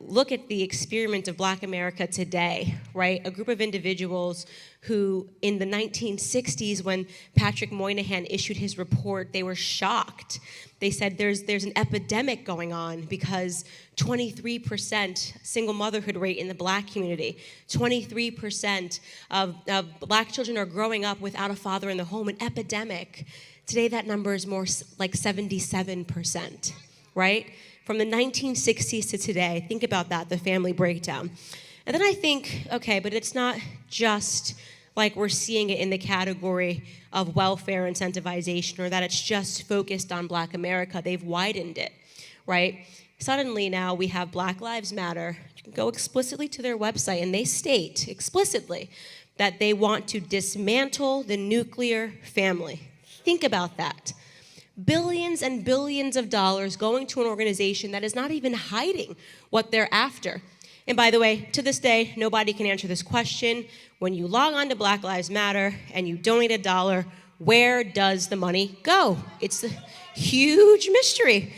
look at the experiment of Black America today, right? A group of individuals who in the 1960s, when Patrick Moynihan issued his report, they were shocked. They said there's an epidemic going on because 23% single motherhood rate in the Black community, 23% of Black children are growing up without a father in the home, an epidemic. Today that number is more like 77%, right? From the 1960s to today, think about that, the family breakdown. And then I think, okay, but it's not just like we're seeing it in the category of welfare incentivization or that it's just focused on Black America. They've widened it, right? Suddenly now we have Black Lives Matter. You can go explicitly to their website and they state explicitly that they want to dismantle the nuclear family. Think about that. Billions and billions of dollars going to an organization that is not even hiding what they're after. And by the way, to this day, nobody can answer this question. When you log on to Black Lives Matter and you donate $1, where does the money go? It's a huge mystery.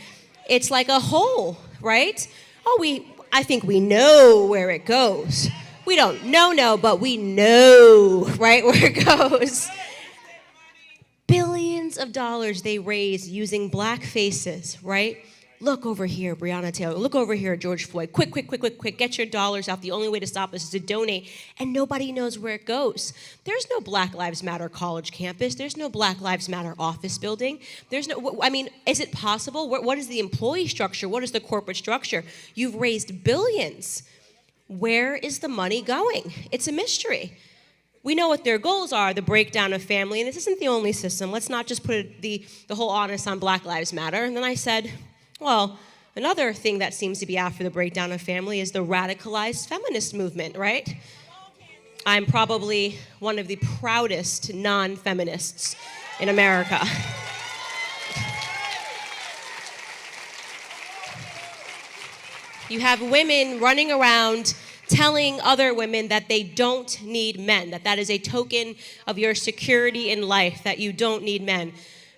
It's like a hole, right? I think we know where it goes. We don't know, but we know, right, where it goes. Billions of dollars they raise using Black faces, right? Look over here, Breonna Taylor. Look over here, George Floyd. Quick, get your dollars out. The only way to stop this is to donate. And nobody knows where it goes. There's no Black Lives Matter college campus. There's no Black Lives Matter office building. There's no, I mean, is it possible? What is the employee structure? What is the corporate structure? You've raised billions. Where is the money going? It's a mystery. We know what their goals are, the breakdown of family, and this isn't the only system. Let's not just put the whole onus on Black Lives Matter. And then I said, well, another thing that seems to be after the breakdown of family is the radicalized feminist movement, right? I'm probably one of the proudest non-feminists in America. You have women running around telling other women that they don't need men, that is a token of your security in life, that you don't need men.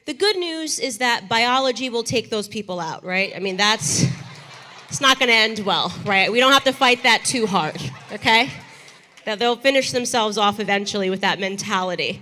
The good news is that biology will take those people out, right? I mean, it's not going to end well, right? We don't have to fight that too hard, okay? That they'll finish themselves off eventually with that mentality.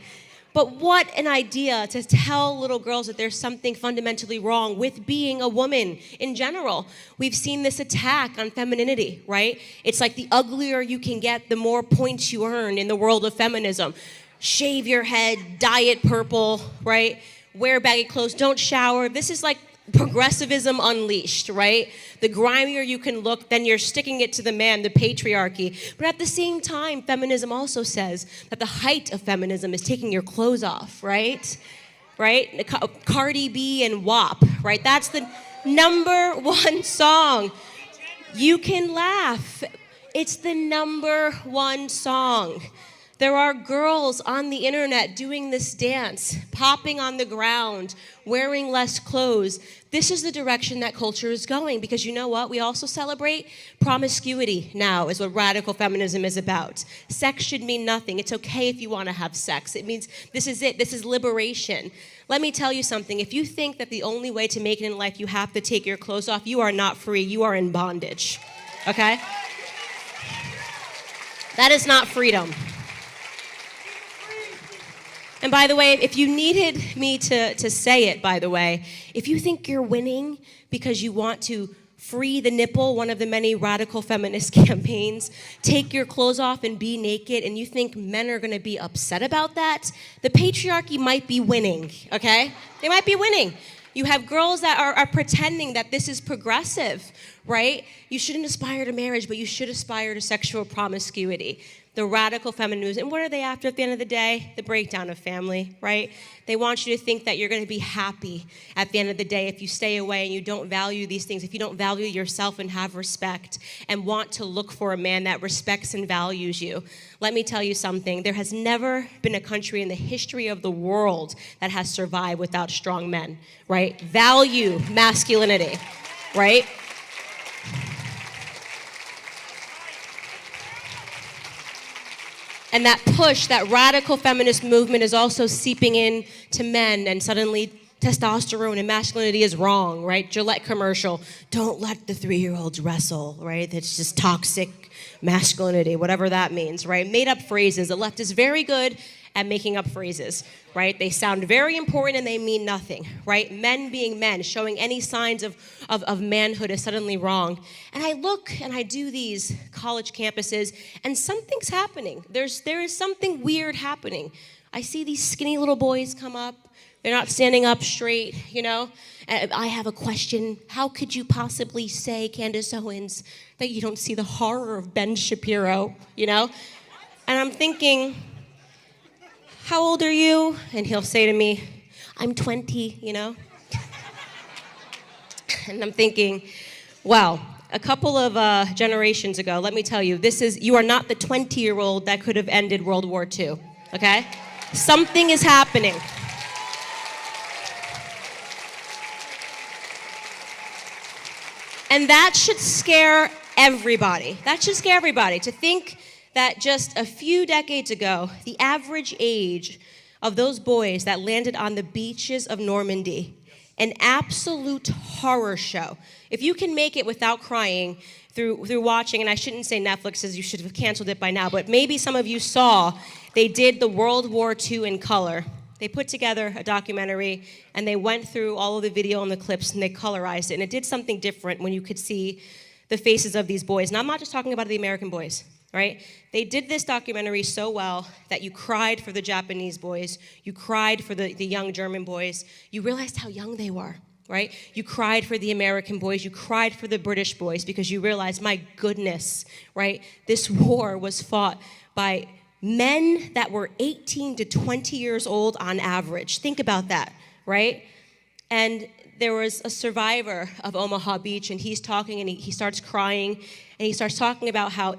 But what an idea to tell little girls that there's something fundamentally wrong with being a woman in general. We've seen this attack on femininity, right? It's like the uglier you can get, the more points you earn in the world of feminism. Shave your head, dye it purple, right? Wear baggy clothes, don't shower. This is like progressivism unleashed, right? The grimier you can look, then you're sticking it to the man, the patriarchy. But at the same time, feminism also says that the height of feminism is taking your clothes off, right? Right? Cardi B and WAP, right? That's the #1 song. You can laugh. It's the #1 song. There are girls on the internet doing this dance, popping on the ground, wearing less clothes. This is the direction that culture is going, because you know what? We also celebrate promiscuity now, is what radical feminism is about. Sex should mean nothing. It's okay if you want to have sex. It means this is it. This is liberation. Let me tell you something. If you think that the only way to make it in life you have to take your clothes off, you are not free. You are in bondage, okay? That is not freedom. And by the way, if you needed me to say it, by the way, if you think you're winning because you want to free the nipple, one of the many radical feminist campaigns, take your clothes off and be naked, and you think men are going to be upset about that, the patriarchy might be winning, okay? They might be winning. You have girls that are pretending that this is progressive, right? You shouldn't aspire to marriage, but you should aspire to sexual promiscuity. The radical feminism. And what are they after at the end of the day? The breakdown of family, right? They want you to think that you're going to be happy at the end of the day if you stay away and you don't value these things, if you don't value yourself and have respect and want to look for a man that respects and values you. Let me tell you something. There has never been a country in the history of the world that has survived without strong men, right? Value masculinity, right? And that push, that radical feminist movement is also seeping in to men, and suddenly testosterone and masculinity is wrong, right? Gillette commercial, don't let the 3-year-olds wrestle, right? That's just toxic masculinity, whatever that means, right? Made up phrases. The left is very good at making up phrases, right? They sound very important and they mean nothing, right? Men being men, showing any signs of manhood is suddenly wrong. And I look and I do these college campuses and something's happening. There is something weird happening. I see these skinny little boys come up. They're not standing up straight, you know? And I have a question. How could you possibly say, Candace Owens, that you don't see the horror of Ben Shapiro, you know? And I'm thinking, how old are you? And he'll say to me, I'm 20, you know? And I'm thinking, wow, a couple of generations ago, let me tell you, you are not the 20-year-old that could have ended World War II, okay? Something is happening. And that should scare everybody. That should scare everybody to think that just a few decades ago, the average age of those boys that landed on the beaches of Normandy, an absolute horror show. If you can make it without crying through watching, and I shouldn't say Netflix, as you should have canceled it by now, but maybe some of you saw, they did the World War II in color. They put together a documentary, and they went through all of the video and the clips, and they colorized it. And it did something different when you could see the faces of these boys. And I'm not just talking about the American boys, right? They did this documentary so well that you cried for the Japanese boys. You cried for the young German boys. You realized how young they were, right? You cried for the American boys. You cried for the British boys because you realized, my goodness, right? This war was fought by men that were 18 to 20 years old on average. Think about that, right? And there was a survivor of Omaha Beach, and he's talking, and he starts crying, and he starts talking about how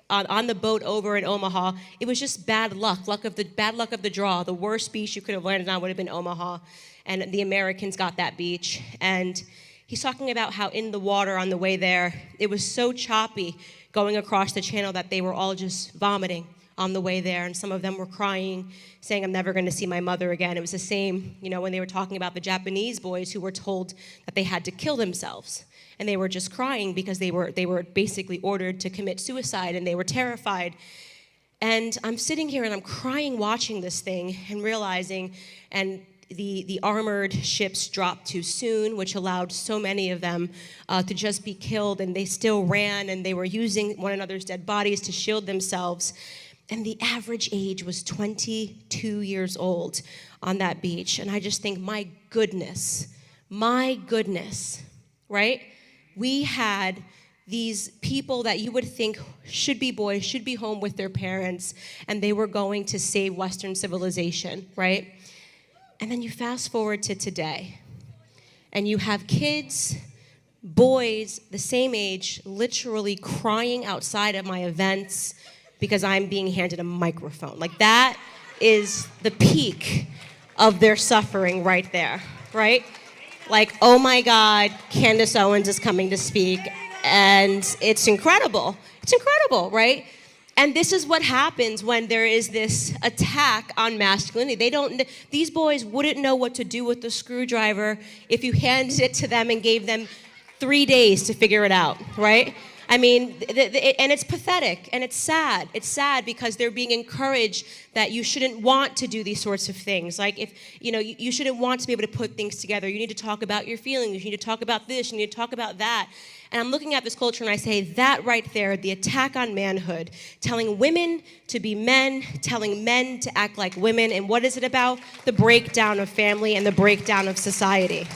on the boat over in Omaha, it was just bad luck of the draw. The worst beach you could have landed on would have been Omaha, and the Americans got that beach. And he's talking about how in the water on the way there, it was so choppy going across the channel that they were all just vomiting on the way there, and some of them were crying, saying, I'm never going to see my mother again. It was the same, you know, when they were talking about the Japanese boys who were told that they had to kill themselves, and they were just crying because they were basically ordered to commit suicide, and they were terrified. And I'm sitting here and I'm crying watching this thing and realizing, and the armored ships dropped too soon, which allowed so many of them to just be killed, and they still ran, and they were using one another's dead bodies to shield themselves. And the average age was 22 years old on that beach. And I just think, my goodness, right? We had these people that you would think should be boys, should be home with their parents, and they were going to save Western civilization, right? And then you fast forward to today, and you have kids, boys the same age, literally crying outside of my events because I'm being handed a microphone. Like, that is the peak of their suffering right there, right? Like, oh my God, Candace Owens is coming to speak, and it's incredible. It's incredible, right? And this is what happens when there is this attack on masculinity. These boys wouldn't know what to do with the screwdriver if you handed it to them and gave them 3 days to figure it out, right? I mean, and it's pathetic, and it's sad. It's sad because they're being encouraged that you shouldn't want to do these sorts of things. Like, if, you know, you shouldn't want to be able to put things together. You need to talk about your feelings. You need to talk about this. You need to talk about that. And I'm looking at this culture, and I say, that right there, the attack on manhood, telling women to be men, telling men to act like women. And what is it about? The breakdown of family and the breakdown of society.